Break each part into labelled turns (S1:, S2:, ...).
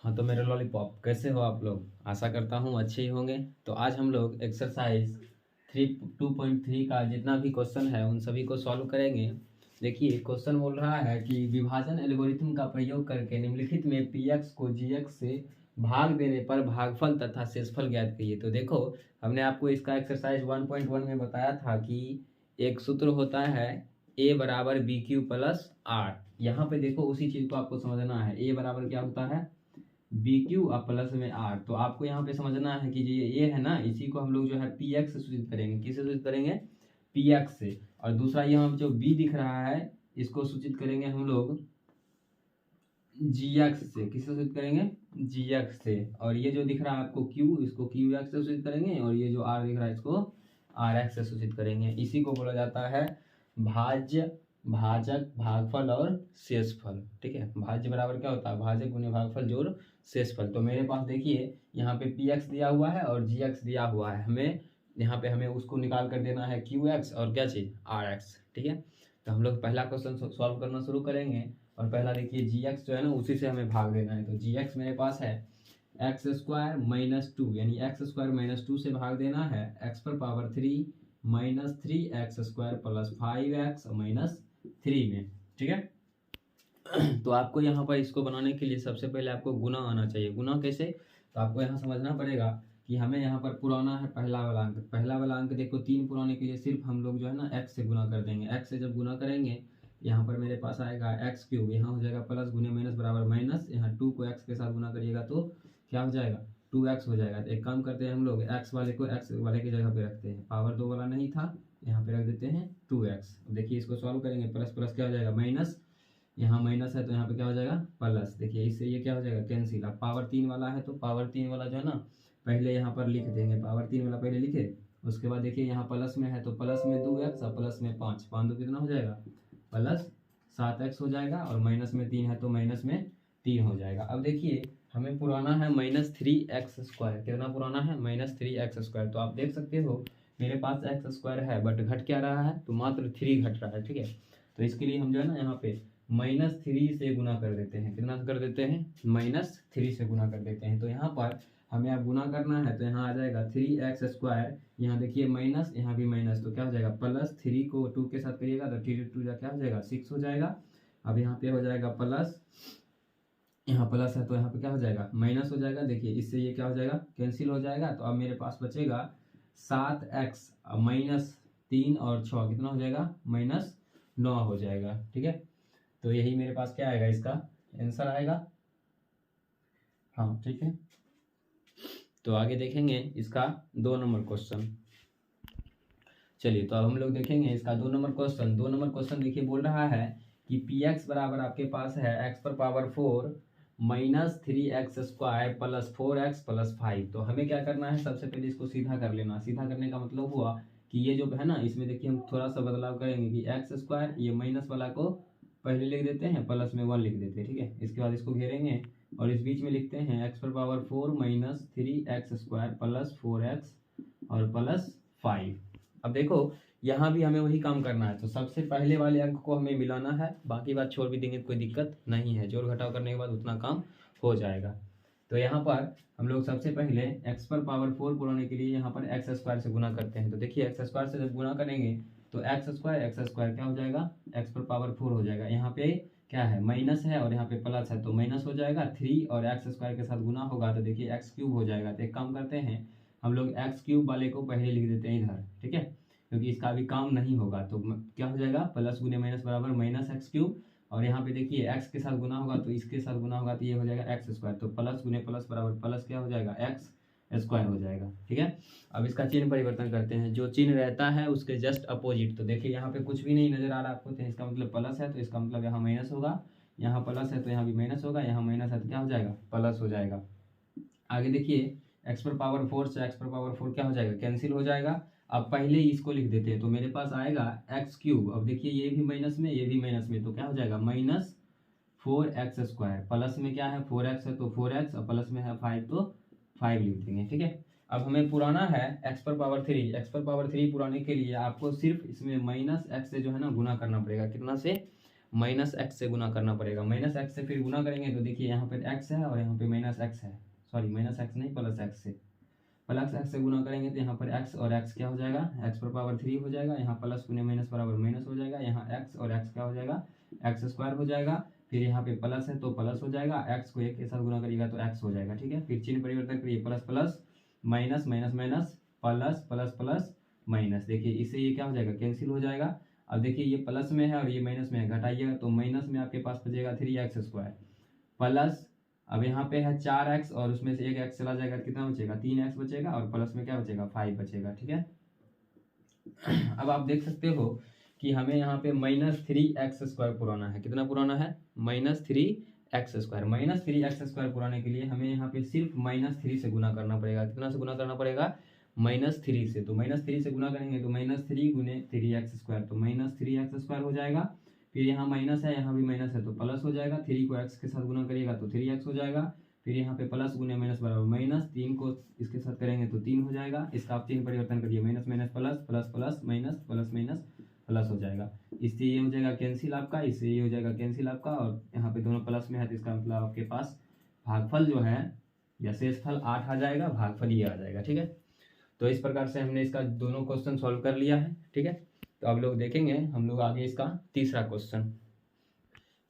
S1: हाँ तो मेरे लॉलीपॉप कैसे हो आप लोग। आशा करता हूँ अच्छे ही होंगे। तो आज हम लोग एक्सरसाइज 3.2.3 का जितना भी क्वेश्चन है उन सभी को सॉल्व करेंगे। देखिए क्वेश्चन बोल रहा है कि विभाजन एल्गोरिथम का प्रयोग करके निम्नलिखित में पी एक्स को जी एक्स से भाग देने पर भागफल तथा शेषफल ज्ञात कीजिए। तो देखो हमने आपको इसका एक्सरसाइज 1.1 में बताया था कि एक सूत्र होता है ए बराबर बी क्यू प्लस आर। यहाँ पे देखो उसी चीज को आपको समझना है। ए बराबर क्या होता है बी क्यू और प्लस में आर। तो आपको यहाँ पे समझना है कि ये है ना, इसी को हम लोग जो है पी एक्स से सूचित करेंगे। किससे सूचित करेंगे? पी एक्स से। और दूसरा यहाँ जो बी दिख रहा है इसको सूचित करेंगे हम लोग जी एक्स से। किससे सूचित करेंगे? जी एक्स से। और ये जो दिख रहा है आपको क्यू, इसको क्यू एक्स से सूचित करेंगे। और ये जो आर दिख रहा है इसको आर एक्स से सूचित करेंगे। इसी को बोला जाता है भाज्य, भाजक, भागफल और शेषफल। ठीक है, भाज्य बराबर क्या होता है? भाजक गुने भागफल जोड़ शेषफल। तो मेरे पास देखिए यहाँ पे पी एक्स दिया हुआ है और जी एक्स दिया हुआ है। हमें यहाँ पे हमें उसको निकाल कर देना है क्यू एक्स और क्या चीज आर एक्स। ठीक है, तो हम लोग पहला क्वेश्चन सॉल्व करना शुरू करेंगे। और पहला देखिए जी एक्स जो है ना उसी से हमें भाग देना है। तो जी एक्स मेरे पास है एक्स स्क्वायर माइनस टू, यानी एक्स स्क्वायर माइनस टू से भाग देना है एक्स पर power 3 minus 3 x square plus 5 x minus 3 में। ठीक है, तो आपको यहाँ पर इसको बनाने के लिए सबसे पहले आपको गुना आना चाहिए। गुना कैसे? तो आपको यहाँ समझना पड़ेगा कि हमें यहाँ पर पुराना है पहला वाला अंक। पहला वाला अंक देखो 3 पुराने के लिए सिर्फ हम लोग जो है ना एक्स से गुना कर देंगे। एक्स से जब गुना करेंगे यहाँ पर मेरे पास आएगा एक्स क्यूब, यहाँ हो जाएगा प्लस गुने माइनस बराबर माइनस। यहाँ 2 को एक्स के साथ गुना करिएगा तो क्या हो जाएगा? 2x हो जाएगा। तो एक काम करते हैं हम लोग एक्स वाले को एक्स वाले की जगह पे रखते हैं। पावर 2 वाला नहीं था, यहाँ पे रख देते हैं 2x। देखिए इसको सॉल्व करेंगे, प्लस प्लस क्या हो जाएगा माइनस, यहाँ माइनस है तो यहाँ पे क्या हो जाएगा प्लस। देखिए इससे ये क्या हो जाएगा कैंसिल। अब पावर 3 वाला है तो पावर 3 वाला जो है ना पहले यहाँ पर लिख देंगे। पावर 3 वाला पहले लिखे, उसके बाद देखिए यहाँ प्लस में है तो प्लस में 2x और प्लस में 5, 5 दो कितना हो जाएगा प्लस 7x हो जाएगा। और माइनस में 3 है तो माइनस में 3 हो जाएगा। अब देखिए हमें पुराना है माइनस 3x स्क्वायर। कितना पुराना है? Minus 3x square. तो आप देख सकते हो मेरे पास एक्स स्क्वायर है बट घट क्या रहा है? तो मात्र 3 घट रहा है। ठीक है, तो इसके लिए हम जो है ना यहाँ पे -3 से गुना कर देते हैं। कितना कर देते हैं? -3 से गुना कर देते हैं। तो यहाँ पर हमें अब गुना करना है तो यहाँ आ जाएगा 3x स्क्वायर। यहाँ देखिए माइनस, यहाँ भी माइनस, तो क्या हो जाएगा प्लस 3 को 2 के साथ करिएगा तो 3 2 क्या हो जाएगा 6 हो जाएगा। अब यहाँ पे हो जाएगा प्लस, यहाँ प्लस है तो यहाँ पे क्या हो जाएगा माइनस हो जाएगा। देखिए इससे ये क्या हो जाएगा कैंसिल हो जाएगा। तो अब मेरे पास बचेगा 7x माइनस 3 और 6 कितना हो जाएगा -9 हो जाएगा। ठीक है, तो यही मेरे पास क्या आएगा, इसका आंसर आएगा। हाँ ठीक है, तो आगे देखेंगे इसका 2 नंबर क्वेश्चन। चलिए तो अब हम लोग देखेंगे इसका 2 नंबर क्वेश्चन। 2 नंबर क्वेश्चन देखिए बोल रहा है कि पी एक्स बराबर आपके पास है एक्स पर power 4 minus 3x square plus 4x plus 5। तो हमें क्या करना है? सबसे पहले इसको सीधा कर लेना। सीधा करने का मतलब हुआ कि ये जो है ना इसमें देखिए हम थोड़ा सा बदलाव करेंगे कि एक्स स्क्वायर ये माइनस वाला को पहले लिख देते हैं, प्लस में 1 लिख देते हैं। ठीक है, इसके बाद इसको घेरेंगे और इस बीच में लिखते हैं एक्स पर power 4 minus 3x square plus 4x और प्लस 5। अब देखो यहाँ भी हमें वही काम करना है। तो सबसे पहले वाले अंक को हमें मिलाना है, बाकी बात छोड़ भी देंगे तो कोई दिक्कत नहीं है। जोड़ घटाव करने के बाद उतना काम हो जाएगा। तो यहाँ पर हम लोग सबसे पहले x पर पावर 4 पुराने के लिए यहाँ पर एक्स स्क्वायर से गुना करते हैं। तो देखिए एक्स स्क्वायर से जब गुना करेंगे तो एक्स स्क्वायर क्या हो जाएगा एक्स पर पावर 4 हो जाएगा। यहाँ पे क्या है माइनस है और यहाँ पे प्लस है तो माइनस हो जाएगा। 3 और एक्स स्क्वायर के साथ गुना होगा तो देखिए एक्स क्यूब हो जाएगा। तो एक काम करते हैं हम लोग एक्स क्यूब वाले को पहले लिख देते हैं इधर। ठीक है, क्योंकि इसका अभी काम नहीं होगा। तो क्या हो जाएगा प्लस गुने माइनस बराबर माइनस एक्स क्यूब। और यहाँ पे देखिए एक्स के साथ गुना होगा तो इसके साथ गुना होगा तो ये हो जाएगा एक्स स्क्वायर। तो प्लस गुने प्लस बराबर प्लस क्या हो जाएगा एक्स स्क्वायर हो जाएगा। ठीक है, अब इसका चिन्ह परिवर्तन करते हैं। जो चिन्ह रहता है उसके जस्ट अपोजिट। तो देखिए यहाँ पे कुछ भी नहीं नजर आ रहा आपको, तो इसका मतलब प्लस है तो इसका मतलब यहाँ माइनस होगा। यहाँ प्लस है तो यहाँ भी माइनस होगा। यहाँ माइनस है तो क्या हो जाएगा प्लस हो जाएगा। आगे देखिए एक्स पर पावर 4 से एक्स पर पावर 4 क्या हो जाएगा कैंसिल हो जाएगा। अब पहले इसको लिख देते हैं तो मेरे पास आएगा एक्स क्यूब। अब देखिए ये भी माइनस में ये भी माइनस में तो क्या हो जाएगा -4x स्क्वायर। प्लस में क्या है 4x है तो 4x और प्लस में है 5 तो 5 लिख देंगे। ठीक है, अब हमें पुराना है एक्स पर पावर 3। एक्स पर पावर 3 पुराने के लिए आपको सिर्फ इसमें -x से जो है ना गुना करना पड़ेगा। कितना से? माइनस एक्स से गुना करना पड़ेगा। माइनस एक्स से फिर गुना करेंगे तो देखिए यहाँ पे एक्स है और यहाँ पे माइनस एक्स है, सॉरी माइनस एक्स नहीं प्लस एक्स से, प्लस एक्स से गुना करेंगे तो यहाँ पर एक्स और एक्स क्या हो जाएगा, एक्स पर पावर 3 हो जाएगा, यहाँ प्लस गुने माइनस बराबर माइनस हो जाएगा, यहाँ एक्स और एक्स क्या हो जाएगा, एक्स स्क्वायर हो जाएगा, फिर यहाँ पे प्लस है तो प्लस हो जाएगा, एक्स को एक के साथ गुना करिएगा तो एक्स हो जाएगा। ठीक है, फिर चिन्ह परिवर्तन करिए, plus plus minus minus minus plus plus plus minus, देखिए इससे ये क्या हो जाएगा, कैंसिल हो जाएगा। अब देखिए ये प्लस में है और ये माइनस में है, घटाइएगा तो माइनस में आपके पास बचेगा 3x स्क्वायर प्लस, अब यहाँ पे है 4x और उसमें से एक x चला जाएगा, कितना बचेगा, 3x बचेगा और प्लस में क्या बचेगा, 5 बचेगा। ठीक है, अब आप देख सकते हो कि हमें यहाँ पे -3x स्क्वायर पुराना है, कितना पुराना है, -3x स्क्वायर। -3x स्क्वायर पुराने के लिए हमें यहाँ पे सिर्फ -3 से गुना करना पड़ेगा, कितना से गुना करना पड़ेगा, -3 से। तो -3 से गुना करेंगे तो -3 गुने 3x स्क्वायर, तो -3x स्क्वायर हो जाएगा। फिर यहाँ माइनस है, यहाँ भी माइनस है तो प्लस हो जाएगा, 3 को x के साथ गुना करिएगा तो 3x हो जाएगा, फिर यहाँ पे प्लस गुने माइनस बराबर माइनस, 3 को इसके साथ करेंगे तो 3 हो जाएगा, इसका आप चिन्ह परिवर्तन करिए, minus minus plus plus plus minus plus minus plus हो जाएगा, इससे ये हो जाएगा कैंसिल आपका, इससे ये हो जाएगा कैंसिल आपका, और यहाँ पे दोनों प्लस में है तो इसका मतलब आपके पास भागफल जो है या शेषफल 8 आ जाएगा, भागफल ये आ जाएगा। ठीक है, तो इस प्रकार से हमने इसका दोनों क्वेश्चन सॉल्व कर लिया है। ठीक है, तो अब लोग देखेंगे हम लोग आगे इसका तीसरा क्वेश्चन।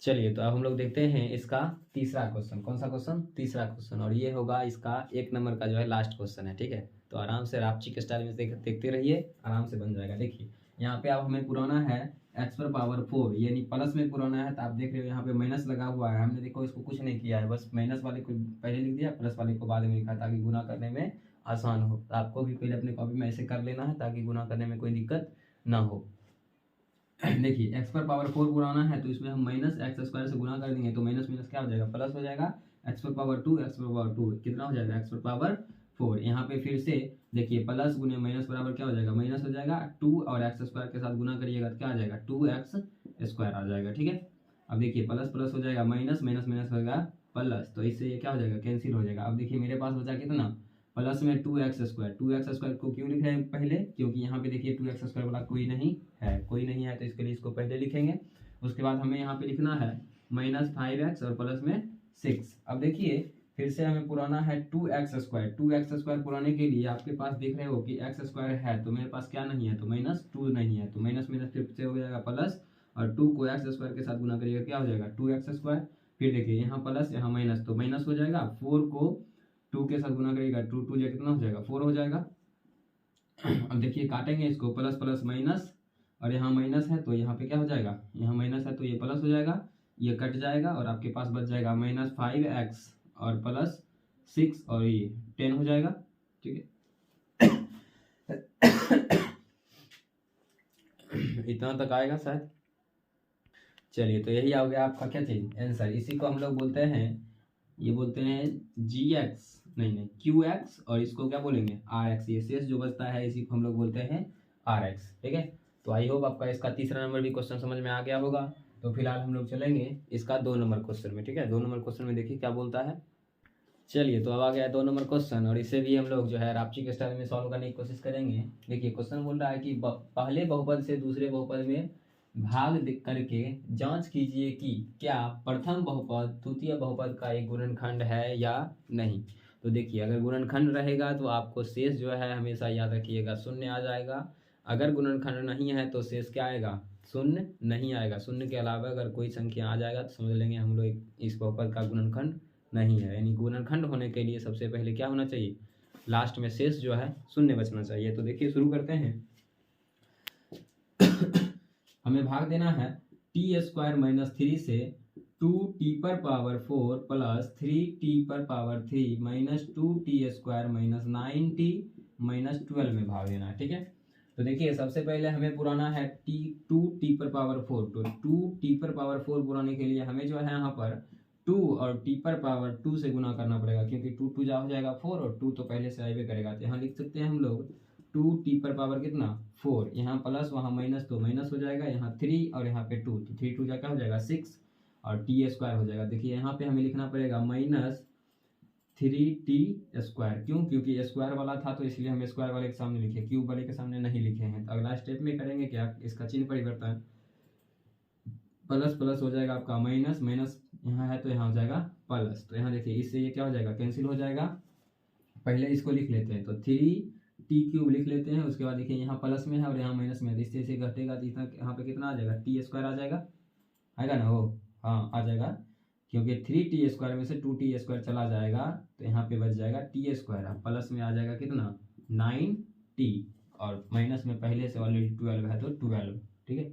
S1: चलिए तो अब हम लोग देखते हैं इसका तीसरा क्वेश्चन, कौन सा क्वेश्चन, तीसरा क्वेश्चन, और ये होगा इसका 1 नंबर का जो है लास्ट क्वेश्चन है। ठीक है, तो आराम से रापची के स्टाइल में देखते रहिए, आराम से बन जाएगा। देखिए यहाँ पे अब हमें पुराना है x पर पावर 4, यानी प्लस में पुराना है, तो आप देख रहे हो यहाँ पे माइनस लगा हुआ है, हमने देखो इसको कुछ नहीं किया है, बस माइनस वाले को पहले लिख दिया, प्लस वाले को बाद में लिखा, ताकि गुना करने में आसान हो। तो आपको भी पहले अपने कॉपी में ऐसे कर लेना है ताकि गुना करने में कोई दिक्कत ना हो। देखिए x पर पावर 4 पुराना है तो इसमें हम -x स्क्वायर से गुना कर देंगे तो माइनस माइनस क्या हो जाएगा, प्लस हो जाएगा, x पर पावर 2, x पर पावर 2 कितना हो जाएगा, x पर पावर 4। यहाँ पे फिर से देखिए प्लस गुने माइनस बराबर क्या हो जाएगा, माइनस हो जाएगा, 2 और x स्क्वायर के साथ गुना करिएगा तो क्या आ जाएगा, 2x स्क्वायर आ जाएगा। ठीक है, अब देखिए प्लस प्लस हो जाएगा, माइनस माइनस माइनस हो जाएगा प्लस, तो इससे ये क्या हो जाएगा, कैंसिल हो जाएगा। अब देखिए मेरे पास बचा कितना, प्लस में 2x स्क्वायर, 2x स्क्वायर को क्यों लिख रहे हैं पहले, क्योंकि यहाँ पे देखिए 2x स्क्वायर वाला कोई नहीं है, तो इसके लिए इसको पहले लिखेंगे। उसके बाद हमें यहाँ पे लिखना है -5x और प्लस में 6। अब देखिए फिर से हमें पुराना है 2x स्क्वायर, 2x स्क्वायर पुराने के लिए आपके पास देख रहे हो कि x स्क्वायर है, तो मेरे पास क्या नहीं है, तो -2 नहीं है, तो माइनस माइनस फिर से हो जाएगा प्लस, और 2 को x स्क्वायर के साथ गुना करिएगा क्या हो जाएगा, 2x स्क्वायर, फिर देखिए यहाँ प्लस यहाँ माइनस, तो माइनस हो जाएगा, 4 को 2 के साथ गुना करिएगा, 2 2 जो कितना हो जाएगा, 4 हो जाएगा। अब देखिए काटेंगे इसको, प्लस प्लस माइनस, और यहाँ माइनस है तो यहाँ पे क्या हो जाएगा, यहाँ माइनस है तो ये प्लस हो जाएगा, ये कट जाएगा और आपके पास बच जाएगा -5x और प्लस 6 और ये 10 हो जाएगा। ठीक है, इतना तक आएगा शायद। चलिए तो यही आ गया आपका क्या चीज, आंसर। इसी को हम लोग बोलते हैं, ये बोलते हैं gx, नहीं qx, और इसको क्या बोलेंगे, rx। ये शेष जो बचता है इसी को हम लोग बोलते हैं rx। ठीक है, तो आई होप आपका इसका तीसरा नंबर भी क्वेश्चन समझ में आ गया होगा। तो फिलहाल हम लोग चलेंगे इसका 2 नंबर क्वेश्चन में। ठीक है, 2 नंबर क्वेश्चन में देखिए क्या बोलता है। चलिए तो अब आ गया 2 नंबर क्वेश्चन, और इसे भी हम लोग जो है रापची के स्टाइल में सॉल्व करने की कोशिश करेंगे। देखिए क्वेश्चन बोल रहा है कि पहले बहुपद से दूसरे बहुपद में भाग करके जांच कीजिए कि क्या प्रथम बहुपद द्वितीय बहुपद का एक गुणनखंड है या नहीं। तो देखिए अगर गुणनखंड रहेगा तो आपको शेष जो है हमेशा याद रखिएगा शून्य आ जाएगा, अगर गुणनखंड नहीं है तो शेष क्या आएगा, शून्य नहीं आएगा। शून्य के अलावा अगर कोई संख्या आ जाएगा तो समझ लेंगे हम लोग इस बहुपद का गुणनखंड नहीं है। यानी गुणनखंड होने के लिए सबसे पहले क्या होना चाहिए, लास्ट में शेष जो है शून्य बचना चाहिए। तो देखिए शुरू करते हैं। हमें भाग देना है t² - 3 से 2t पर पावर 4 प्लस 3t पर पावर 3 माइनस 2t² - 9t - 12 में भाग देना है। ठीक है, तो देखिए सबसे पहले हमें पुराना है 2t पर पावर 4, तो 2t पर पावर 4 पुराने के लिए हमें जो है यहाँ पर 2 और t पर पावर 2 से गुना करना पड़ेगा, क्योंकि 2 2 जा हो जाएगा 4 और 2 तो पहले से आइए करेगा। तो यहाँ लिख सकते हैं हम लोग 2t पर पावर कितना 4, यहाँ प्लस वहाँ माइनस, तो माइनस हो जाएगा, यहाँ 3 और यहाँ पे 2, तो 3 2 जा क्या हो जाएगा 6 और t² हो जाएगा। देखिए यहाँ पे हमें लिखना पड़ेगा -3t²। क्यों, क्योंकि स्क्वायर वाला था तो इसलिए हम स्क्वायर वाले के सामने लिखे, क्यूब वाले के सामने नहीं लिखे हैं। तो अगला स्टेप में करेंगे क्या, इसका चिन्ह परिवर्तन, प्लस प्लस हो जाएगा आपका माइनस, माइनस यहाँ है तो यहाँ हो जाएगा प्लस। तो यहाँ देखिए इससे ये क्या हो जाएगा, कैंसिल हो जाएगा। पहले इसको लिख लेते हैं, तो 3t³ लिख लेते हैं। उसके बाद देखिए यहाँ प्लस में है और यहाँ माइनस में है, इससे इसे घटेगा तो इतना यहाँ पे कितना आ जाएगा, t² आ जाएगा, आएगा ना वो, हाँ आ जाएगा, क्योंकि 3t² में से 2t² चला जाएगा तो यहाँ पे बच जाएगा t²। प्लस में आ जाएगा कितना 9t, और माइनस में पहले से ऑलरेडी 12 है तो 12। ठीक है,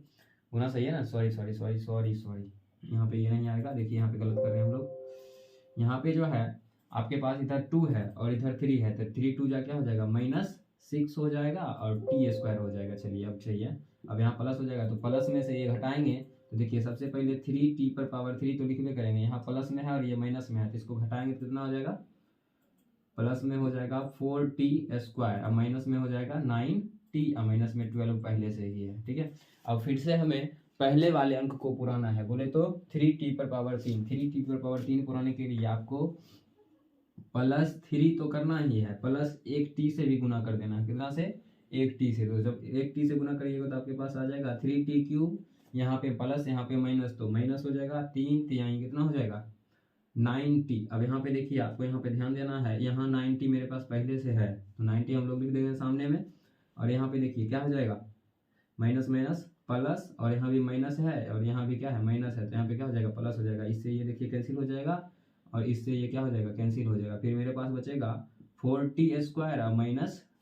S1: गुना सही है ना, sorry sorry sorry sorry sorry, यहाँ पे ये नहीं आएगा, देखिए यहाँ पे गलत कर रहे हैं हम लोग। यहाँ पे जो है आपके पास इधर 2 है और इधर 3 है, तो 3 2 जा क्या हो जाएगा -6 हो जाएगा और t² हो जाएगा। चलिए अब सही है, अब यहाँ प्लस हो जाएगा तो प्लस में से ये घटाएंगे, तो देखिए सबसे पहले 3t³ तो लिखने करेंगे, यहाँ प्लस में है और ये माइनस में है, तो इसको घटाएंगे तो कितना हो जाएगा, प्लस में हो जाएगा 4t², अब माइनस में हो जाएगा 9t, और माइनस में 12 पहले से ही है। ठीक है, अब फिर से हमें पहले वाले अंक को पुराना है, बोले तो 3t³ पुराने के लिए आपको +3 तो करना ही है, प्लस 1t से भी गुना कर देना है, कितना से 1t से। तो जब 1t से गुना करिएगा तो आपके पास आ जाएगा 3t³, यहाँ पे प्लस यहाँ पे माइनस, तो माइनस हो जाएगा 3 तिहाई कितना हो जाएगा 9t। अब यहाँ पे देखिए आपको यहाँ पे ध्यान देना है, यहाँ 9t मेरे पास पहले से है तो 9t हम लोग लिख देंगे सामने में, और यहाँ पे देखिए क्या हो जाएगा माइनस माइनस प्लस, और यहाँ भी माइनस है और यहाँ भी क्या है माइनस है, तो यहाँ पे क्या हो जाएगा प्लस हो जाएगा, इससे ये देखिए कैंसिल हो जाएगा और इससे ये क्या हो जाएगा कैंसिल हो जाएगा। फिर मेरे पास बचेगा 4t² और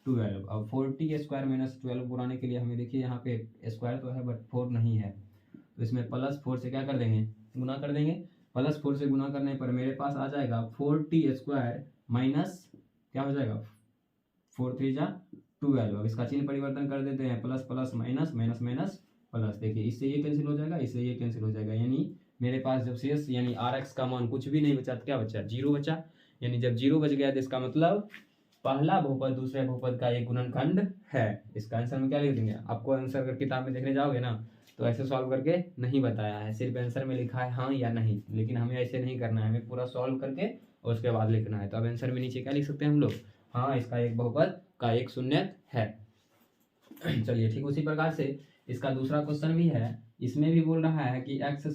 S1: -12। अब 4t² -12 पुराने के लिए हमें देखिए यहाँ पे स्क्वायर तो है बट 4 नहीं है, तो इसमें +4 से क्या कर देंगे, गुना कर देंगे। +4 से गुना करने पर मेरे पास आ जाएगा 4t² माइनस क्या हो जाएगा 4 3 जा 12। अब इसका चिन्ह परिवर्तन कर देते हैं, plus plus minus, minus minus plus, देखिए इससे ये कैंसिल हो जाएगा, इससे ये कैंसिल हो जाएगा, यानी मेरे पास जब शेष यानी rx का मान कुछ भी नहीं बचा तो क्या बचा 0 बचा। यानी जब 0 बच गया तो इसका मतलब पहला बहुपद दूसरे बहुपद का एक गुणनखंड है। इसका आंसर में क्या लिख देंगे, आपको आंसर अगर किताब में देखने जाओगे ना तो ऐसे सॉल्व करके नहीं बताया है, सिर्फ आंसर में लिखा है हाँ या नहीं, लेकिन हमें ऐसे नहीं करना है, हमें पूरा सॉल्व करके और उसके बाद लिखना है। तो अब आंसर में नीचे क्या लिख सकते हैं हम लोग, हाँ इसका एक बहुपद का एक शून्यक है। चलिए ठीक उसी प्रकार से इसका दूसरा क्वेश्चन भी है, इसमें भी बोल रहा है कि x² +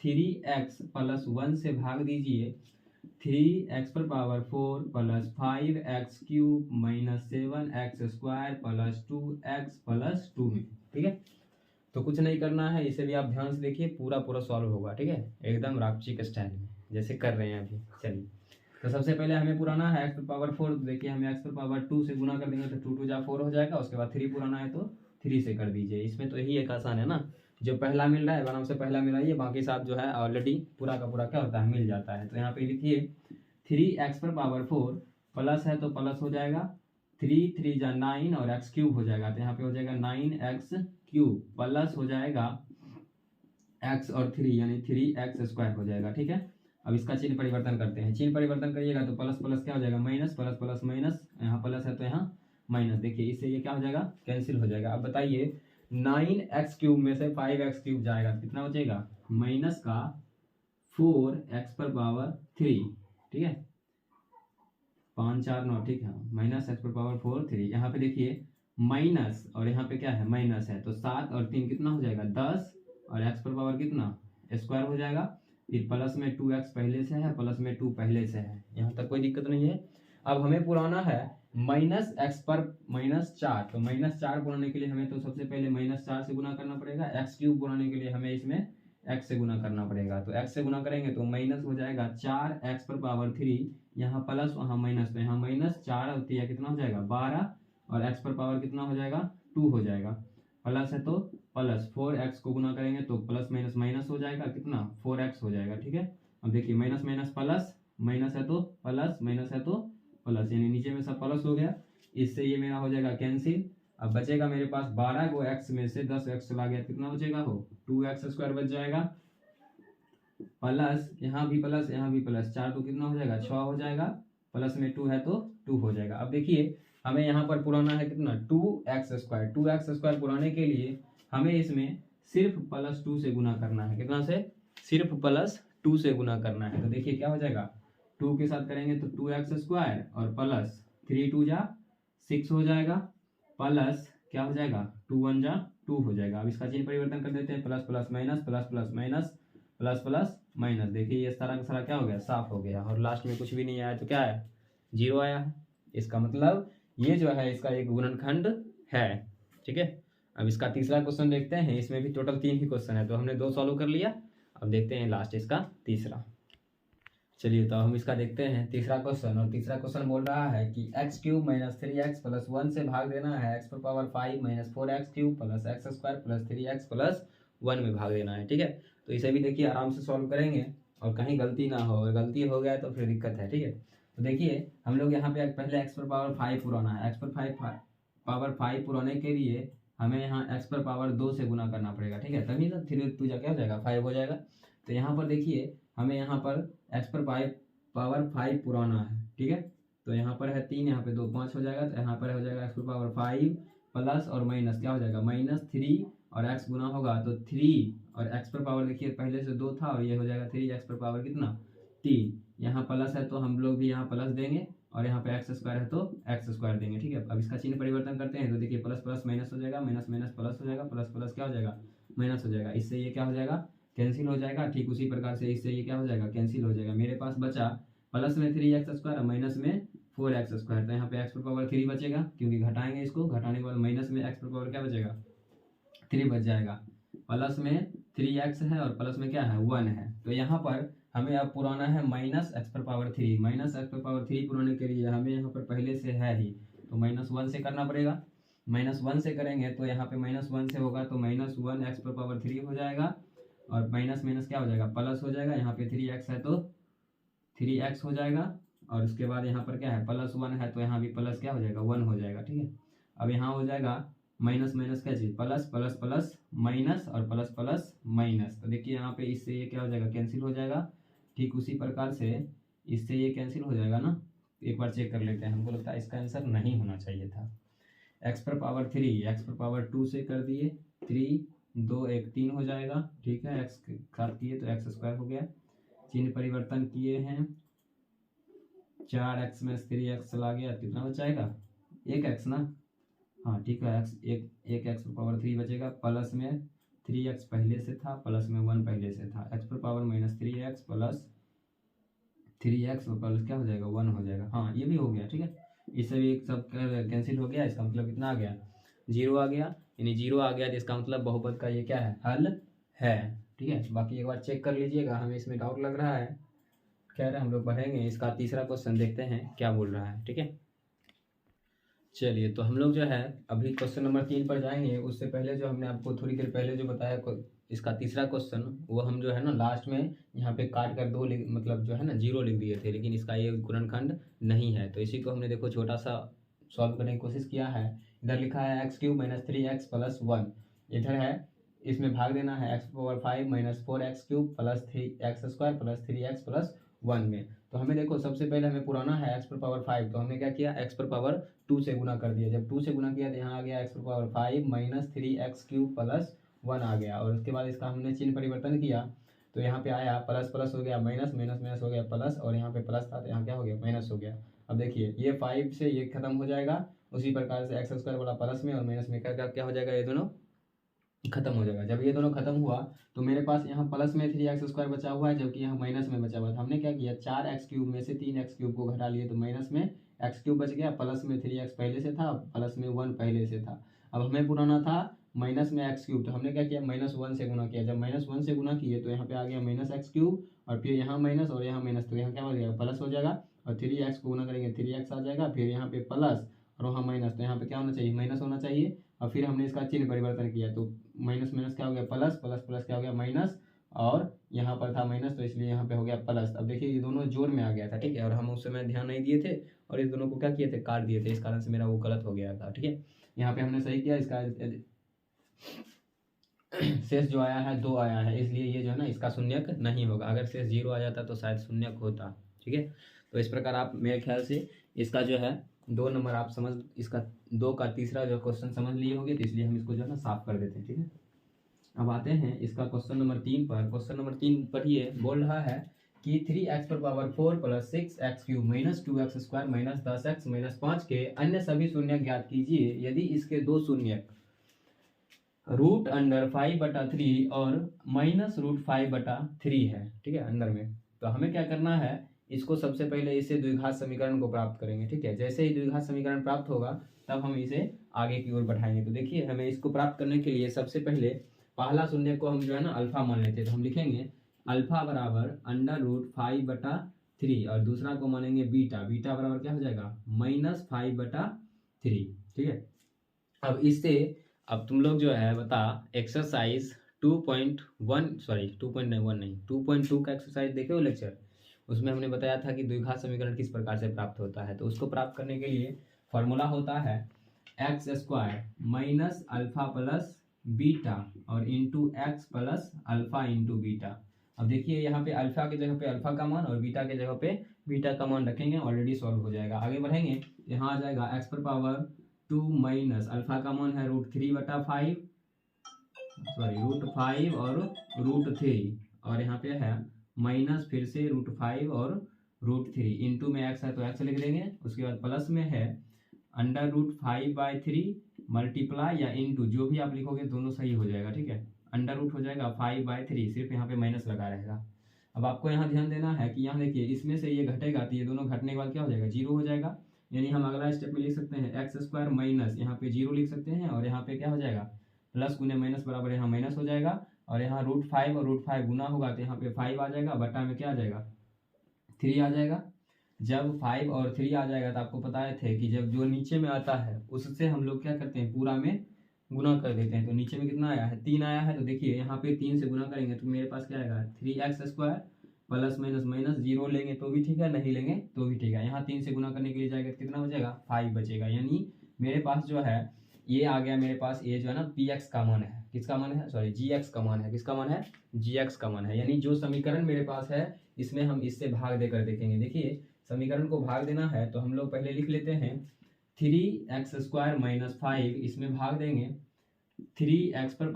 S1: 3x + 1 से भाग दीजिए 3x⁴ + 5x³ - 7x² + 2x + 2 में। ठीक है, तो कुछ नहीं करना है, इसे भी आप ध्यान से देखिए, पूरा पूरा सॉल्व होगा। ठीक है, एकदम रापचिक स्टाइल में जैसे कर रहे हैं अभी। चलिए तो सबसे पहले हमें पुराना है x⁴, देखिए हमें x⁴ से गुना कर देंगे तो 2 2 जा 4 हो जाएगा। उसके बाद 3 पुराना है तो 3 से कर दीजिए, इसमें तो यही एक आसान है ना, जो पहला मिल रहा है आराम से पहला मिलाइए, बाकी साथ जो है ऑलरेडी पूरा का पूरा क्या होता है मिल जाता है। तो यहाँ पे लिखिए 3x⁴ प्लस है तो प्लस हो जाएगा, 3 3 जा 9 और x³ हो जाएगा, तो यहाँ पे हो जाएगा 9x³ प्लस हो जाएगा x और 3 यानी 3x² हो जाएगा। ठीक है, अब इसका चिन्ह परिवर्तन करते हैं, चिन्ह परिवर्तन करिएगा तो प्लस प्लस क्या हो जाएगा माइनस, प्लस प्लस माइनस, यहाँ प्लस है तो यहाँ माइनस, देखिए इससे ये क्या हो जाएगा कैंसिल हो जाएगा। अब बताइए 9x³ में से 5x³ जाएगा, कितना बचेगा माइनस का 4x⁴। ठीक है, 5 4 9, ठीक है, -x⁴ 3। यहाँ पे देखिए माइनस और यहाँ पे क्या है माइनस है, तो 7 और 3 कितना हो जाएगा 10, और x⁴ कितना स्क्वायर हो जाएगा। फिर प्लस में 2x पहले से है, प्लस में 2 पहले से है, यहाँ तक कोई दिक्कत नहीं है। अब हमें पुराना है -4, तो -4 पुराने के लिए हमें तो सबसे पहले -4 से गुना करना पड़ेगा, x³ पुराने के लिए हमें इसमें x से गुना करना पड़ेगा। तो x से गुना करेंगे तो माइनस हो जाएगा 4x⁴, यहाँ प्लस वहाँ माइनस, तो यहाँ -4 होती है कितना हो जाएगा 12, और x⁴ कितना हो जाएगा 2 हो जाएगा, प्लस है तो प्लस 4x को गुना करेंगे तो प्लस माइनस माइनस हो जाएगा, कितना 4x हो जाएगा। ठीक है, अब देखिए माइनस माइनस प्लस, माइनस है तो प्लस, माइनस है तो प्लस, यानी नीचे में सब प्लस हो गया, इससे ये मेरा हो जाएगा कैंसिल। अब बचेगा मेरे पास 12 को x में से 10x चला गया, कितना बचेगा हो 2x² बच जाएगा, प्लस यहाँ भी प्लस यहाँ भी प्लस, 4 तो कितना हो जाएगा 6 हो जाएगा, प्लस में 2 है तो 2 हो जाएगा। अब देखिए हमें यहाँ पर पुराना है कितना 2x² पुराने के लिए हमें इसमें सिर्फ +2 से गुना करना है, कितना से सिर्फ +2 से गुना करना है। तो देखिए क्या हो जाएगा 2 के साथ करेंगे तो 2x² और प्लस 3 2 जा 6 हो जाएगा, प्लस क्या हो जाएगा 2 1 जा 2 हो जाएगा। अब इसका चिन्ह परिवर्तन कर देते हैं, plus plus minus plus plus minus plus plus minus. देखिए ये सारा का सारा क्या हो गया, साफ हो गया, और लास्ट में कुछ भी नहीं आया तो क्या है, 0 आया है। इसका मतलब ये जो है इसका एक गुणनखंड है। ठीक है, अब इसका तीसरा क्वेश्चन देखते हैं। इसमें भी टोटल 3 ही क्वेश्चन है, तो हमने 2 सॉल्व कर लिया। अब देखते हैं लास्ट इसका तीसरा। चलिए तो हम इसका देखते हैं तीसरा क्वेश्चन। और तीसरा क्वेश्चन बोल रहा है कि x cube minus 3x plus 1 से भाग देना है एक्स पर power 5 minus 4x cube plus x square plus 3x plus 1 में भाग देना है। ठीक है, तो इसे भी देखिए आराम से सॉल्व करेंगे और कहीं गलती ना हो, अगर गलती हो गया तो फिर दिक्कत है। ठीक है, तो देखिए हम लोग यहाँ पे पहले एक्स पर पावर 5 पुराना है। एक्स पर पावर 5 पुराने के लिए हमें यहाँ एक्स पर पावर 2 से गुना करना पड़ेगा। ठीक है, तभी तो 3 2 क्या हो जाएगा, 5 हो जाएगा। तो यहाँ पर देखिए हमें यहाँ पर एक्स पर पावर 5 पुराना है। ठीक है, तो यहाँ पर है 3, यहाँ पे 2 5 हो जाएगा। तो यहाँ पर हो जाएगा एक्स पर पावर 5 प्लस और माइनस क्या हो जाएगा, -3 और एक्स गुना होगा तो 3 और एक्स पर पावर देखिए पहले से 2 था और ये हो जाएगा 3 एक्स पर पावर कितना 3। यहाँ प्लस है तो हम लोग भी यहाँ प्लस देंगे और यहाँ पे एक्स स्क्वायर है तो एक्स स्क्वायर देंगे। ठीक है, अब इसका चिन्ह परिवर्तन करते हैं तो देखिए प्लस प्लस माइनस हो जाएगा, माइनस माइनस प्लस हो जाएगा, प्लस प्लस क्या हो जाएगा, माइनस हो जाएगा। इससे ये क्या हो जाएगा, कैंसिल हो जाएगा। ठीक उसी प्रकार से इससे ये क्या हो जाएगा, कैंसिल हो जाएगा। मेरे पास बचा प्लस में 3x स्क्वायर और माइनस में 4x स्क्वायर। तो यहाँ पे एक्स पर पावर 3 बचेगा, क्योंकि घटाएंगे इसको, घटाने के बाद माइनस में एक्स पर पावर क्या बचेगा, 3 बच जाएगा। प्लस में 3x है और प्लस में क्या है, 1 है। तो यहाँ पर हमें अब पुराना है माइनस एक्स पर पावर 3। माइनस एक्स पर पावर 3 पुराने के लिए हमें यहाँ पर पहले से है ही, तो -1 से करना पड़ेगा। -1 से करेंगे तो यहाँ पे -1 से होगा तो -1 एक्स पर पावर 3 हो जाएगा और माइनस माइनस क्या हो जाएगा, प्लस हो जाएगा। यहाँ पे 3x है तो 3x हो जाएगा और उसके बाद यहाँ पर क्या है, +1 है तो यहाँ भी प्लस क्या हो जाएगा, 1 हो जाएगा। ठीक है, अब यहाँ हो जाएगा माइनस माइनस क्या चीज, प्लस प्लस प्लस माइनस और प्लस प्लस माइनस। तो देखिए यहाँ पे इससे ये क्या हो जाएगा, कैंसिल हो जाएगा। ठीक उसी प्रकार से इससे ये कैंसिल हो जाएगा ना। एक बार चेक कर लेते हैं, हमको लगता है इसका आंसर नहीं होना चाहिए था। एक्स पर पावर 3 एक्स पर पावर 2 से कर दिए, 3 2 1 3 हो जाएगा। ठीक है, एक्स काट किए तो एक्स स्क्वायर हो गया। चिन्ह परिवर्तन किए हैं, 4x में 3x चला गया, कितना बचाएगा, 1x ना। हाँ ठीक है, एक एक्स पर पावर 3 बचेगा। प्लस में 3x पहले से था, प्लस में 1 पहले से था। एक्स पर पावर -3x प्लस 3x और प्लस क्या हो जाएगा, 1 हो जाएगा। हाँ ये भी हो गया। ठीक है, इससे भी एक सब कैंसिल हो गया। इसका मतलब कितना आ गया, 0 आ गया। यानी 0 आ गया तो इसका मतलब बहुपद का ये क्या है, हल है। ठीक है, बाकी एक बार चेक कर लीजिएगा, हमें इसमें डाउट लग रहा है। खैर हम लोग बढ़ेंगे, इसका तीसरा क्वेश्चन देखते हैं क्या बोल रहा है। ठीक है, चलिए तो हम लोग जो है अभी क्वेश्चन नंबर 3 पर जाएंगे। उससे पहले जो हमने आपको थोड़ी देर पहले जो बताया इसका तीसरा क्वेश्चन, वो हम जो है ना लास्ट में यहाँ पे काट कर 2 मतलब जो है ना 0 लिख दिए थे, लेकिन इसका ये गुणनखंड नहीं है। तो इसी को हमने देखो छोटा सा सॉल्व करने की कोशिश किया है। इधर लिखा है x³ - 3x + 1, इधर है इसमें भाग देना है x power 5 - 4x³ + 3x² + 3x + 1 में। तो हमें देखो सबसे पहले हमें पुराना है x पर पावर 5, तो हमने क्या किया, x पर पावर 2 से गुना कर दिया। जब 2 से गुना किया तो यहाँ आ गया x पर पावर 5 - 3x³ + 1 आ गया। और उसके बाद इसका हमने चिन्ह परिवर्तन किया तो यहाँ पे आया प्लस प्लस हो गया, माइनस माइनस माइनस हो गया प्लस, और यहाँ पे प्लस था तो यहाँ क्या हो गया, माइनस हो गया। अब देखिए ये 5 से ये खत्म हो जाएगा, उसी प्रकार से x² वाला प्लस में और माइनस में क्या हो जाएगा, ये दोनों खत्म हो जाएगा। जब ये दोनों खत्म हुआ तो मेरे पास यहाँ प्लस में 3x² बचा हुआ है, जबकि यहाँ माइनस में बचा हुआ था। हमने क्या किया, 4x³ में से 3x³ को घटा लिए तो माइनस में x³ बच गया, प्लस में 3x पहले से था, प्लस में 1 पहले से था। अब हमें पुराना था माइनस में x³ तो हमने क्या किया, -1 से गुना किया। जब -1 से गुना किए तो यहाँ पे आ गया -x³ और फिर यहाँ माइनस और यहाँ माइनस, तो यहाँ क्या हो जाएगा, प्लस हो जाएगा। और 3x को गुना करेंगे 3x आ जाएगा, फिर यहाँ पे प्लस और वहाँ माइनस, तो यहाँ पे क्या होना चाहिए, माइनस होना चाहिए। और फिर हमने इसका चिन्ह परिवर्तन किया तो माइनस माइनस क्या हो गया, प्लस, प्लस प्लस क्या हो गया, माइनस, और यहाँ पर था माइनस तो इसलिए यहाँ पे हो गया प्लस। अब देखिए ये दोनों जोड़ में आ गया था। ठीक है, और हम उस समय ध्यान नहीं दिए थे और इस दोनों को क्या किए थे, काट दिए थे, इस कारण से मेरा वो गलत हो गया था। ठीक है, यहाँ पे हमने सही किया। इसका शेष जो आया है 2 आया है, इसलिए ये जो है ना इसका शून्यक नहीं होगा। अगर शेष 0 आ जाता तो शायद शून्यक होता। ठीक है, तो इस प्रकार आप मेरे ख्याल से इसका जो है 2 नंबर आप समझ, इसका 2 का तीसरा जो क्वेश्चन समझ लिए होंगे, तो इसलिए हम इसको जो है ना साफ कर देते हैं। ठीक है, अब आते हैं इसका क्वेश्चन नंबर 3 पर। क्वेश्चन नंबर 3 पर ये बोल रहा है कि 3x पर पावर 4 + 6x³ - 2x² - 10x - 5 के अन्य सभी शून्यक ज्ञात कीजिए। यदि इसके 2 शून्यक रूट अंडर 5/3 और -√5/3 है, ठीक है, अंदर में। तो हमें क्या करना है, इसको सबसे पहले इसे द्विघात समीकरण को प्राप्त करेंगे, ठीक है। जैसे ही द्विघात समीकरण प्राप्त होगा तब हम इसे आगे की ओर बढ़ाएंगे। तो देखिए, हमें इसको प्राप्त करने के लिए सबसे पहले पहला शून्य को हम जो है ना अल्फा मान लेते हैं। तो हम लिखेंगे अल्फा बराबर √5/3 और दूसरा को मानेंगे बीटा। बीटा बराबर क्या हो जाएगा, -5/3, ठीक है। अब इससे अब तुम लोग जो है बता एक्सरसाइज 2.2 का एक्सरसाइज देखे हो लेक्चर, उसमें हमने बताया था कि द्विघात समीकरण किस प्रकार से प्राप्त होता है। तो उसको प्राप्त करने के लिए फॉर्मूला होता है x² minus alpha plus beta और into x plus alpha into beta. अब देखिए यहाँ पे अल्फा की जगह पे अल्फा का मान और बीटा की जगह पे बीटा का मान रखेंगे, ऑलरेडी सॉल्व हो जाएगा। आगे बढ़ेंगे, यहाँ आ जाएगा x पर पावर 2 माइनस अल्फा का मान है √3/5 √5 और √3 और यहाँ पे है माइनस फिर से √5 और √3 इंटू में x है तो x लिख देंगे। उसके बाद प्लस में है √5/3 मल्टीप्लाई या इंटू, जो भी आप लिखोगे दोनों सही हो जाएगा, ठीक है। अंडर रूट हो जाएगा 5/3, सिर्फ यहाँ पे माइनस लगा रहेगा। अब आपको यहाँ ध्यान देना है कि यहाँ देखिए इसमें से ये घटेगा तो ये दोनों घटने के बाद क्या हो जाएगा, जीरो हो जाएगा। यानी हम अगला स्टेप में लिख सकते हैं x² माइनस यहाँ पे जीरो लिख सकते हैं और यहाँ पे क्या हो जाएगा प्लस गुने माइनस बराबर यहाँ माइनस हो जाएगा और यहाँ √5 और √5 गुना होगा तो यहाँ पे 5 आ जाएगा, बटा में क्या आ जाएगा 3 आ जाएगा। जब 5 और 3 आ जाएगा तो आपको पता थे कि जब जो नीचे में आता है उससे हम लोग क्या करते हैं पूरा में गुना कर देते हैं। तो नीचे में कितना आया है 3 आया है, तो देखिए यहाँ पे 3 से गुना करेंगे तो मेरे पास क्या आएगा 3x² plus minus minus zero लेंगे तो भी ठीक है, नहीं लेंगे तो भी ठीक है। यहाँ 3 से गुना करने के लिए जाएगा तो कितना बचेगा 5 बचेगा। यानी मेरे पास जो है ये आ गया, मेरे पास ये जो है ना px का मान है, किसका मान है, सॉरी gx का मान है, किसका मान है gx का मान है। यानी जो समीकरण मेरे पास है इसमें हम इससे भाग देकर देखेंगे। देखिए समीकरण को भाग देना है तो हम लोग पहले लिख लेते हैं 3x² माइनस 5, इसमें भाग देंगे 3x⁴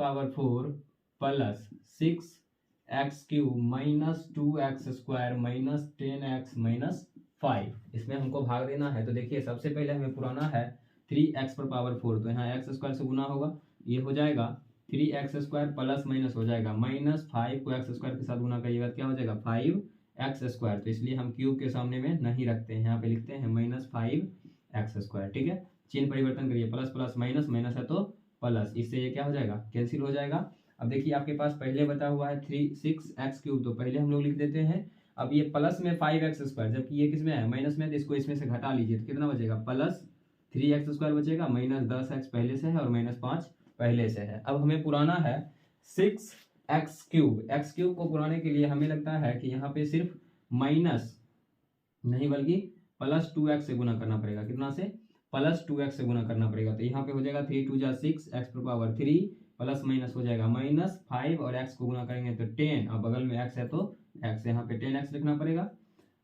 S1: plus 6x³ minus 2x² minus 10x minus 5, इसमें हमको भाग देना है। तो देखिए सबसे पहले हमें पुराना है 3x⁴, तो यहाँ x² से गुना होगा, ये हो जाएगा 3x² प्लस माइनस हो जाएगा -5 को x² के साथ गुना करिएगा क्या हो जाएगा 5x²। तो इसलिए हम क्यूब के सामने में नहीं रखते हैं, यहाँ पे लिखते हैं -5x², ठीक है। चिन्ह परिवर्तन करिए, प्लस प्लस माइनस, माइनस है तो प्लस, इससे ये क्या हो जाएगा कैंसिल हो जाएगा। अब देखिए आपके पास पहले बता हुआ है 6x³, तो पहले हम लोग लिख देते हैं। अब ये प्लस में 5x², जबकि ये किस में है माइनस में, तो इसको इसमें से घटा लीजिए तो कितना बचेगा प्लस 3x² बचेगा, माइनस 10x पहले से है और -5 पहले से है। अब हमें पुराना है 6x³ x³ को पुराने के लिए हमें लगता है कि यहाँ पे सिर्फ माइनस नहीं बल्कि प्लस 2x से गुना करना पड़ेगा, कितना से प्लस 2x से गुना करना पड़ेगा। तो यहाँ पे हो जाएगा 3 2 6 x⁴ प्लस माइनस हो जाएगा -5 और x को गुना करेंगे तो 10 और बगल में x है तो x, यहाँ पे 10x लिखना पड़ेगा।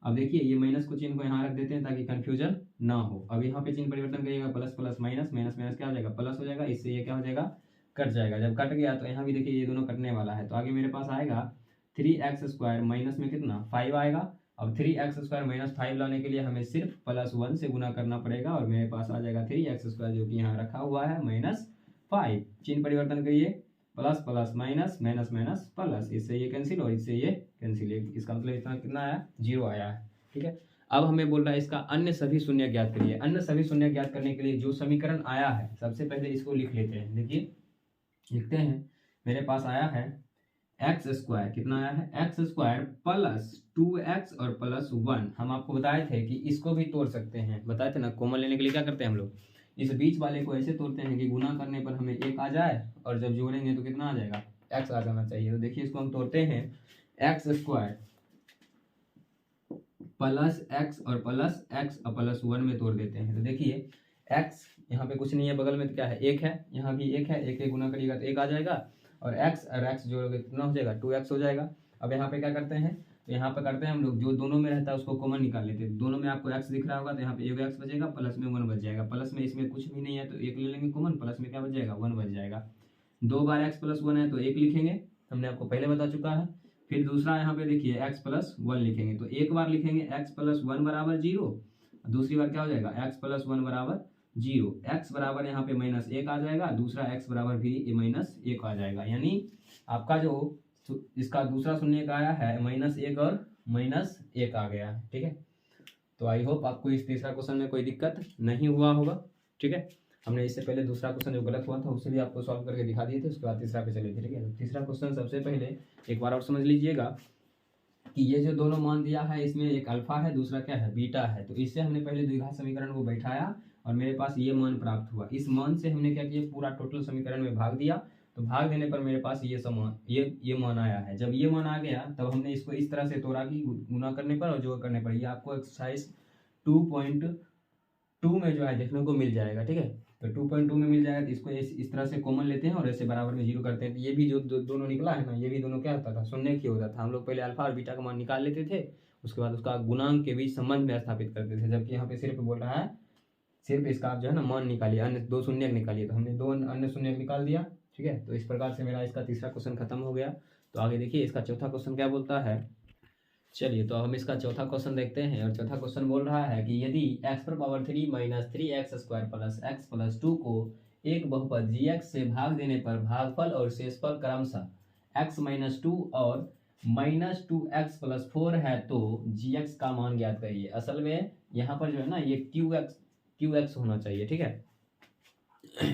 S1: अब देखिए ये माइनस को चिन्ह को यहाँ रख देते हैं ताकि कंफ्यूजन ना हो। अब यहाँ पे चिन्ह परिवर्तन करिएगा, plus plus minus, minus minus क्या हो जाएगा प्लस हो जाएगा, इससे ये क्या हो जाएगा कट जाएगा। जब कट गया तो यहाँ भी देखिए ये दोनों कटने वाला है, तो आगे मेरे पास आएगा 3x² माइनस में कितना 5 आएगा। अब 3x² माइनस 5 लाने के लिए हमें सिर्फ +1 से गुना करना पड़ेगा और मेरे पास आ जाएगा 3x² जो कि यहाँ रखा हुआ है -5। चिन्ह परिवर्तन करिए, plus plus minus, minus minus plus, इससे ये कैंसिल और इससे ये कैंसिल, इसका मतलब इतना कितना आया 0 आया है, ठीक है। अब हमें बोल रहा है इसका अन्य सभी शून्य ज्ञात करिए। अन्य सभी शून्य ज्ञात करने के लिए जो समीकरण आया है सबसे पहले इसको लिख लेते हैं। देखिए लिखते हैं, मेरे पास आया है x², कितना आया है x² प्लस 2x और प्लस 1। हम आपको बताए थे कि इसको भी तोड़ सकते हैं, बताए थे ना, कॉमन लेने के लिए क्या करते हैं हम लोग इस बीच वाले को ऐसे तोड़ते हैं कि गुना करने पर हमें 1 आ जाए और जब जोड़ेंगे तो कितना आ जाएगा x आ जाना चाहिए। तो देखिए इसको हम तोड़ते हैं x² प्लस x और प्लस x और प्लस 1 में तोड़ देते हैं। तो देखिए x यहाँ पे कुछ नहीं है, बगल में तो क्या है 1 है, यहाँ भी 1 है, 1 गुना करिएगा तो 1 आ जाएगा और x और x जोड़ोगे कितना हो जाएगा 2x हो जाएगा। अब यहाँ पे क्या करते हैं, तो यहाँ पे करते हैं हम लोग जो दोनों में रहता है उसको कॉमन निकाल लेते हैं। दोनों में आपको x दिख रहा होगा तो यहाँ पे एक x बचेगा, प्लस में 1 बच जाएगा, प्लस में इसमें कुछ भी नहीं है तो 1 ले लेंगे कॉमन, प्लस में क्या बच जाएगा 1 बच जाएगा। 2 बार x + 1 है तो 1 लिखेंगे, हमने आपको पहले बता चुका है। फिर दूसरा यहाँ पे देखिए x + 1 लिखेंगे, तो एक बार लिखेंगे x + 1 = 0, दूसरी बार क्या हो जाएगा x + 1 = जीरो, x बराबर यहाँ पे -1 आ जाएगा, दूसरा x बराबर भी -1 आ जाएगा। यानी आपका जो इसका दूसरा शून्य का आया है -1 और -1 आ गया है। ठीक है, तो आई होप आपको इस तीसरा क्वेश्चन में कोई दिक्कत नहीं हुआ होगा। ठीक है, हमने इससे पहले दूसरा क्वेश्चन जो गलत हुआ था उसे भी आपको सॉल्व करके दिखा दिए थे, उसके बाद तीसरा पे चले थे। ठीक है, तो तीसरा क्वेश्चन सबसे पहले एक बार और समझ लीजिएगा कि ये जो दोनों मान दिया है इसमें एक अल्फा है, दूसरा क्या है, बीटा है। तो इससे हमने पहले द्विघात समीकरण को बैठाया और मेरे पास ये मान प्राप्त हुआ। इस मान से हमने क्या किया, पूरा टोटल समीकरण में भाग दिया। तो भाग देने पर मेरे पास ये समान ये मान आया है। जब ये मान आ गया तब हमने इसको इस तरह से तोड़ा कि गुना करने पर और जोड़ करने पर ये आपको एक्सरसाइज 2.2 में जो है देखने को मिल जाएगा। ठीक है, तो 2.2 में मिल जाएगा। तो इसको इस तरह से कॉमन लेते हैं और ऐसे बराबर में जीरो करते हैं। तो ये भी जो दोनों निकला है ना, ये भी दोनों क्या होता था, शून्य की होता था। हम लोग पहले अल्फा और बीटा का मान निकाल लेते थे, उसके बाद उसका गुणांक के बीच संबंध में स्थापित करते थे। जबकि यहाँ पे सिर्फ बोल रहा है सिर्फ इसका आप जो है ना मान निकालिए, अन्य दो शून्य निकालिए। तो हमने दो अन्य शून्य निकाल दिया। ठीक है, तो इस प्रकार से मेरा इसका तीसरा क्वेश्चन खत्म हो गया। तो आगे देखिए इसका चौथा क्वेश्चन क्या बोलता है। चलिए तो हम इसका चौथा क्वेश्चन देखते हैं। और चौथा क्वेश्चन बोल रहा है कि यदि x⁻³ - 3x² + x + 2 को एक बहुपद gx से भाग देने पर भागफल और शेषफल क्रमशः x - 2 और -2x + 4 है तो gx का मान ज्ञात करिए। असल में यहाँ पर जो है ना ये qx होना चाहिए। ठीक है,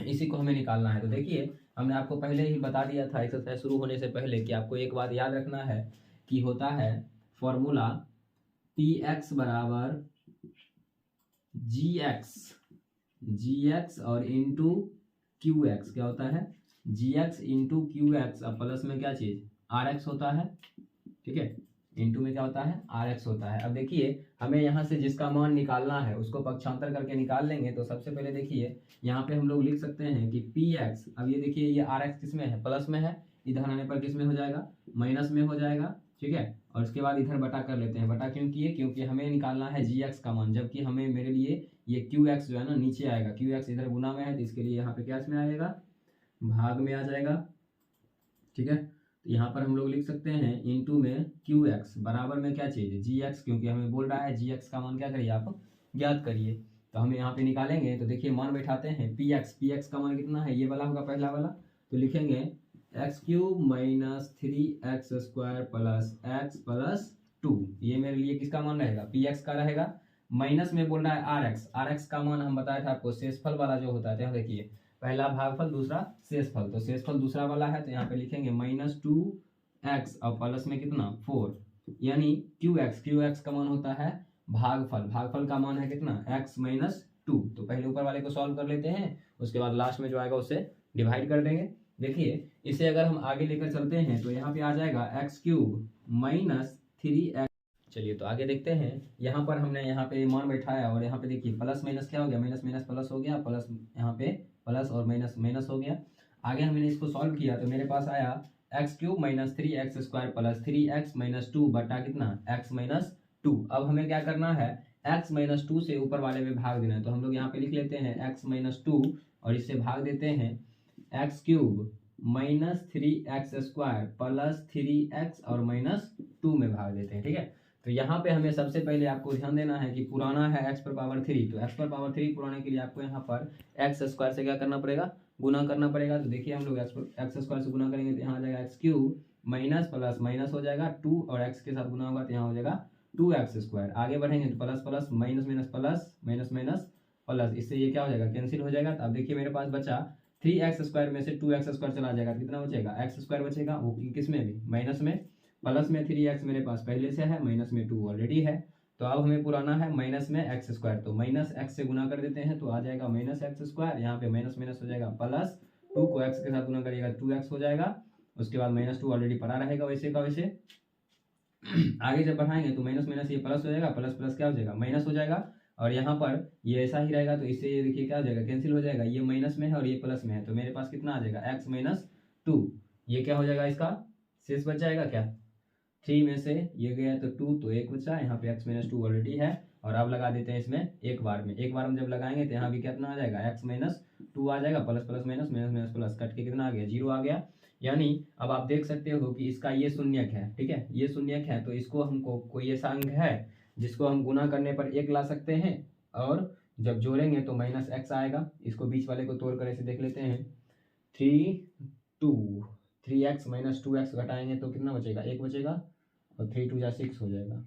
S1: इसी को हमें निकालना है। तो देखिए हमने आपको पहले ही बता दिया था एक्सरसाइज शुरू होने से पहले कि आपको एक बात याद रखना है कि होता है फॉर्मूला px बराबर gx और इंटू qx। क्या होता है, gx इंटू qx। अब प्लस में क्या चीज rx होता है। ठीक है, इंटू में क्या होता है, rx होता है। अब देखिए हमें यहाँ से जिसका मान निकालना है उसको पक्षांतर करके निकाल लेंगे। तो सबसे पहले देखिए यहाँ पे हम लोग लिख सकते हैं कि px, अब ये देखिए ये rx किस में है, प्लस में है, इधर आने पर किस में हो जाएगा, माइनस में हो जाएगा। ठीक है, और उसके बाद इधर बटा कर लेते हैं। बटा क्यों किए, क्योंकि हमें निकालना है gx का मान, जबकि हमें मेरे लिए ये qx जो है ना नीचे आएगा। qx इधर गुना में है तो इसके लिए यहाँ पे क्या इसमें आएगा, भाग में आ जाएगा। ठीक है, तो यहाँ पर हम लोग लिख सकते हैं इंटू में qx बराबर में क्या चीज़ gx, क्योंकि हमें बोल रहा है gx का मान क्या करिए आप ज्ञात करिए। तो हम यहाँ पे निकालेंगे। तो देखिए मान बैठाते हैं px का मान कितना है, ये वाला होगा पहला वाला। तो लिखेंगे x³ - 3x² + x + 2। ये मेरे लिए किसका मान रहेगा, px का रहेगा। माइनस में बोल रहा है rx का मान हम बताया था आपको शेषफल वाला जो होता है। देखिए पहला भागफल दूसरा शेषफल, तो शेषफल दूसरा वाला है तो यहाँ पे लिखेंगे -2x और प्लस में कितना 4, यानी qx का मान होता है भागफल का मान है कितना x - 2। तो पहले ऊपर वाले को सॉल्व कर लेते हैं, उसके बाद लास्ट में जो आएगा उससे डिवाइड कर देंगे। देखिए इसे अगर हम आगे लेकर चलते हैं तो यहाँ पे आ जाएगा x³ - 3x। चलिए तो आगे देखते हैं। यहाँ पर हमने यहाँ पे मान बैठाया और यहाँ पे देखिए प्लस माइनस क्या हो गया, माइनस माइनस प्लस हो गया, प्लस यहाँ पे प्लस और माइनस माइनस हो गया। आगे हमने इसको सॉल्व किया तो मेरे पास आया x³ - 3x² + 3x - 2 बटा कितना x - 2। अब हमें क्या करना है, x - 2 से ऊपर वाले में भाग देना है। तो हम लोग यहाँ पे लिख लेते हैं x - 2 और इससे भाग देते हैं x³ - 3x² + 3x और -2 में भाग देते हैं। ठीक है, तो यहाँ पे हमें सबसे पहले आपको ध्यान देना है कि पुराना है x⁻3, तो x⁻3 पुराने के लिए आपको यहाँ पर x² से क्या करना पड़ेगा, गुना करना पड़ेगा। तो देखिए हम लोग x² से गुना करेंगे तो यहाँ आ जाएगा x³ माइनस प्लस माइनस हो जाएगा 2 और x के साथ गुना होगा तो यहाँ हो जाएगा 2x²। आगे बढ़ेंगे तो plus plus minus minus plus minus minus plus, इससे ये क्या हो जाएगा, कैंसिल हो जाएगा। तो अब देखिए मेरे पास बचा 3x² में से 2x² चला जाएगा, कितना बचेगा, x² बचेगा, वो किस में भी माइनस में। प्लस में 3x मेरे पास पहले से है, माइनस में 2 ऑलरेडी है। तो अब हमें पुराना है माइनस में x², तो माइनस x से गुना कर देते हैं तो आ जाएगा -x²। यहाँ पे माइनस माइनस हो जाएगा प्लस 2 को x के साथ गुना करिएगा 2x हो जाएगा। उसके बाद -2 ऑलरेडी पड़ा रहेगा वैसे का वैसे। आगे जब बढ़ाएंगे तो माइनस माइनस ये प्लस हो जाएगा, प्लस प्लस क्या हो जाएगा, माइनस हो जाएगा। और यहाँ पर ये ऐसा ही रहेगा तो इससे ये देखिए क्या हो जाएगा, कैंसिल हो जाएगा। ये माइनस में है और ये प्लस में है तो मेरे पास कितना आ जाएगा x - 2। ये क्या हो जाएगा, इसका शेष बच जाएगा क्या, 3 में से ये गया तो 2, तो 1 बचा। यहाँ पे x - 2 ऑलरेडी है और अब लगा देते हैं इसमें एक बार में जब लगाएंगे तो यहाँ भी कितना आ जाएगा, x - 2 आ जाएगा, plus plus minus minus minus plus cut के कितना आ गया, 0 आ गया। यानी अब आप देख सकते हो कि इसका ये शून्यक है। ठीक है, ये शून्यक है तो इसको हमको कोई ऐसा अंक है जिसको हम गुना करने पर 1 ला सकते हैं और जब जोड़ेंगे तो माइनस एक्स आएगा। इसको बीच वाले को तोड़ कर ऐसे देख लेते हैं, 3x माइनस 2x घटाएंगे तो कितना बचेगा, 1 बचेगा, और 3 2 जा 6 हो जाएगा।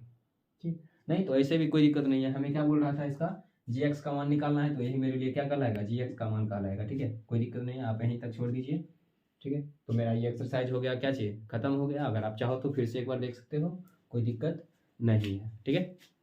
S1: ठीक, नहीं तो ऐसे भी कोई दिक्कत नहीं है। हमें क्या बोल रहा था, इसका gx का मान निकालना है, तो यही मेरे लिए क्या कहलाएगा, gx का मान कहलाएगा। ठीक है, कोई दिक्कत नहीं है, आप यहीं तक छोड़ दीजिए। ठीक है, तो मेरा ये एक्सरसाइज हो गया, क्या चाहिए, खत्म हो गया। अगर आप चाहो तो फिर से एक बार देख सकते हो, कोई दिक्कत नहीं है। ठीक है।